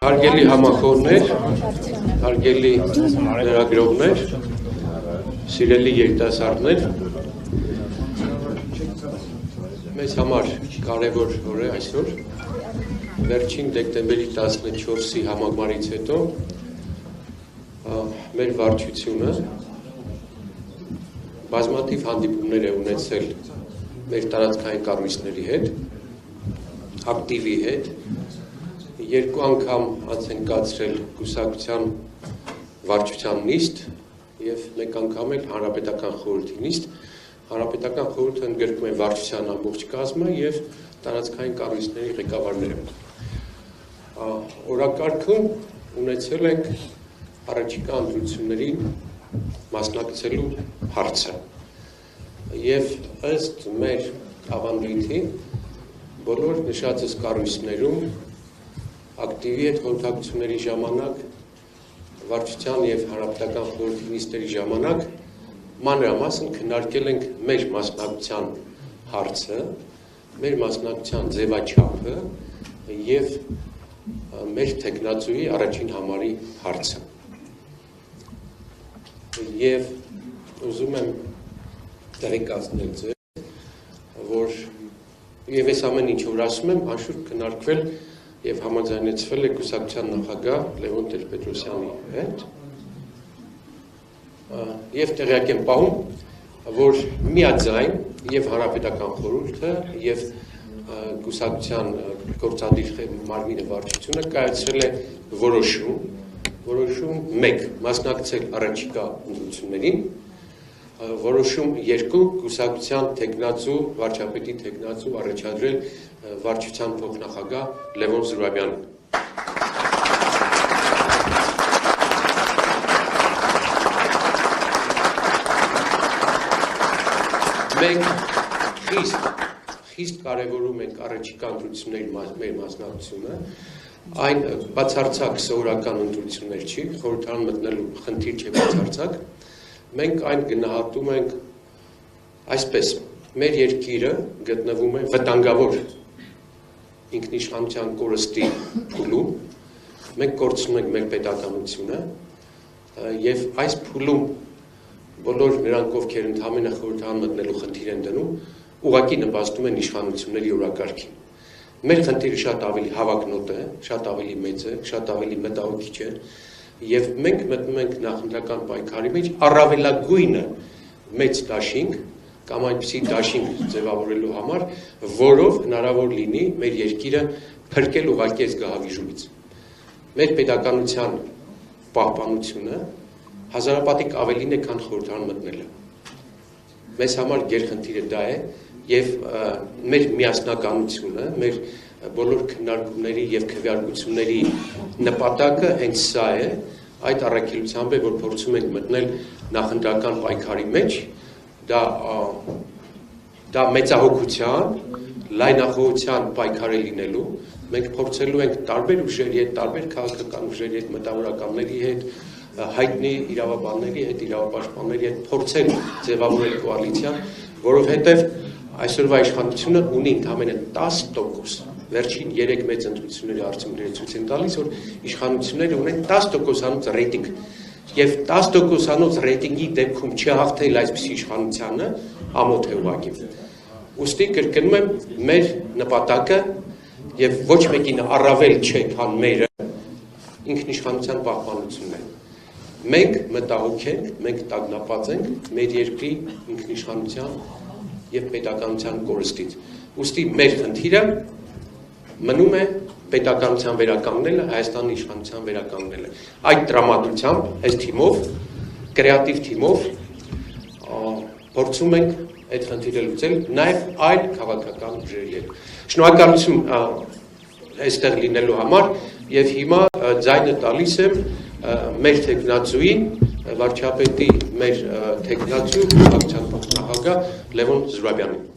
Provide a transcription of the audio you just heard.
Հարգելի համախոհներ, հարգելի լրագրողներ, սիրելի երիտասարդներ, մեզ համար կարևոր օր է այսօր, վերջին դեկտեմբերի 14-ի համագումարից հետո մեր վարչությունը բազմաթիվ հանդիպումներ է ունեցել մեր տարածքային կառույցների հետ, ակտիվի հետ, երկու անգամ անց են կացրել կուսակցության վարչության նիստ և մեկ անգամ էլ հանրապետական խորհրդի նիստ, հանրապետական խորհուրդը ընդգրկում է վարչության ամբողջ կազմը և տարածքային կառույցների ղեկավարները։ Օրակարգում ունեցել ենք առաջիկա ընտրություններին մասնակցելու հարցը և ըստ մեր ավանդույթի բոլոր նշածս կառույցներում ակտիվի հետ խորհրդակցությունների ժամանակ, վարչության և հանրապետական խորհրդի նիստերի ժամանակ մանրամասն քննարկել ենք մեր մասնակցության հարցը, մեր մասնակցության ձևաչափը և մեր թեկնածուի առաջին համարի հարցը։ Եվ ուզում եմ տեղեկացնել ձեզ, որ և այս ամեն ինչ որ ասում եմ, անշուշտ քննարկվել և համաձայնեցվել է կուսակցության նախագահ Լևոն Տեր-Պետրոսյանի հետ և տեղյակ եմ պահում, որ միաձայն և հանրապետական խորհուրդը և կուսակցության գործադիր մարմինը վարչությունը կայացրել է որոշում 1 մասնակցել առաջիկա ընտրություններին, որոշում 2 կուսակցության թեկնածու, վարչապետի թեկնածու առաջադրել վարչության փոխնախագահ Լևոն Զուրաբյանին։ Մենք խիստ կարևորում ենք առաջիկա ընտրությունների մեր մասնակցությունը, այն բացարձակ սովորական ընտրություններ չի, խորհրդարան մտնելու խնդիր չէ բացարձակ, մենք այն գնահատում ենք այսպես, մեր երկիրը գտնվում է վտանգավոր ինքնիշխանության կորստի փուլում, մենք կորցնում ենք մեր պետականությունը և այս փուլում բոլոր նրանք, ովքեր ընդհանրապես խորհրդարան մտնելու խնդիր են դնում, ուղղակի նպաստում են իշխանությունների օրակարգին։ Մեր խնդիրը շատ ավելի հավակնոտ է, շատ ավելի մեծ է, շատ ավելի մտահոգիչ է և մենք մտնում ենք նախընտրական պայքարի մեջ առավելագույնը մեծ դաշինք կամ այնպիսի դաշինք ձևավորելու համար, որով հնարավոր լինի մեր երկիրը փրկել ուղղակի այս գահավիժումից։ Մեր պետականության պահպանությունը հազարապատիկ ավելին է, քան խորհրդարան մտնելը։ Մեզ համար գերխնդիրը դա է և մեր միասնականությունը, մեր բոլոր քննարկումների և քվեարկությունների նպատակը հենց սա է, այդ առաքելությամբ է, որ փորձում ենք մտնել նախընտրական պայքարի մեջ, դա մեծահոգության, լայնախոհության պայքար է լինելու, մենք փորձելու ենք տարբեր ուժերի հետ, տարբեր քաղաքական ուժերի հետ, մտավորականների հետ, հայտնի իրավաբանների հետ, իրավապաշտպանների հետ փորձել ձևավորել կոալիցիան, որովհետև այսօրվա իշխանությունը ունի ընդամենը 10%, վերջին 3 մեծ ընտրությունների արդյունքները ցույց են տալիս, որ իշխանությունները ունեն 10%-անոց ռեյտինգ և 10%-անոց ռեյտինգի դեպքում չհաղթել այսպիսի իշխանությանը ամոթ է ուղղակի։ Ուստի կրկնում եմ, մեր նպատակը և ոչ մեկին առավել չէ, քան մերը ինքնիշխանության պահպանությունն է։ Մենք մտահոգ ենք, մենք տագնապած ենք մեր երկրի ինքնիշխանության և պետականության կորստից։ Ուստի մեր խնդիրը մնում է պետականության վերականգնելը, Հայաստանի իշխանության վերականգնելը։ Այդ տրամադրությամբ, այս թիմով, կրեատիվ թիմով փորձում ենք այդ խնդիրը լուծել նաև այլ քաղաքական ուժերի հետ։ Շնորհակալություն այստեղ լինելու համար և հիմա ձայնը տալիս եմ մեր թեկնածուին, վարչապետի մեր թեկնածու կուսակցության փոխնախագահ Լևոն Զուրաբյանին։